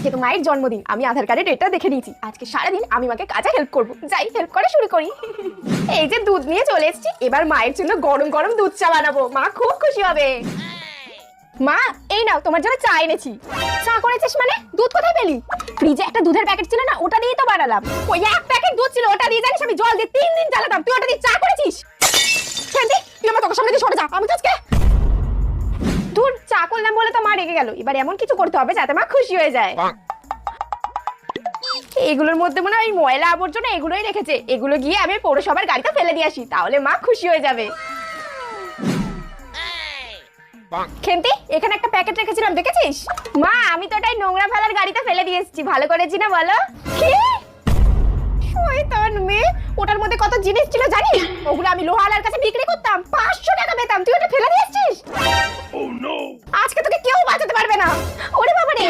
আজকে তো মায়ের জন্মদিন, আমি আধার কার্ডের ডেটটা দেখে নিয়েছি। আজকে সারাদিন আমি মাকে কাজে হেল্প করব। যাই, হেল্প করা শুরু করি। এই যে দুধ নিয়ে চলে এসেছি, এবার মায়ের জন্য গরম গরম দুধ চা বানাবো। মা খুব খুশি হবে। মা, এই নাও তোমার জন্য চা এনেছি। চা করেছিস মানে? দুধ কোথায় পেলি? ফ্রিজে একটা দুধের প্যাকেট ছিল না, ওটা দিয়েই তো বানালাম। ওই এক প্যাকেট দুধ ছিল, ওটা দিয়ে জানিস আমি জল দিয়ে 3 দিন জ্বালাতাম, তুই ওটা দিয়ে চা করেছিস? খেন্তি, তুই আমার তোর সামনে দিয়ে সরে যা, আমি তো আজকে দুধ চা করলাম বলে তো মা রেগে গেল। এবার এমন কিছু করতে হবে যাতে মা খুশি হয়ে যায়। এগুলোর মধ্যে মনে হয় ময়লা আবর্জনা এগুলোই রেখেছে, এগুলো গিয়ে আমি পৌরসভার গাড়িতে ফেলে দিয়ে আসি, তাহলে মা খুশি হয়ে যাবে। খেন্তি, এখানে একটা প্যাকেট রেখেছিলাম, দেখেছিস? মা, আমি তো ওটাই নোংরা ফেলার গাড়িতে ফেলে দিয়ে এসেছি। ভালো করেছি না বলো? কি শয়তান মেয়ে, ওটার মধ্যে কত জিনিস ছিল জানিস? ওগুলো আমি লোহালার কাছে বিক্রি করতাম, 500 টাকা পেতাম, তুই ওটা ফেলে দিয়ে এসেছিস। আজকে তোকে কেউ বাঁচাতে পারবে না। ওরে বাবা রে।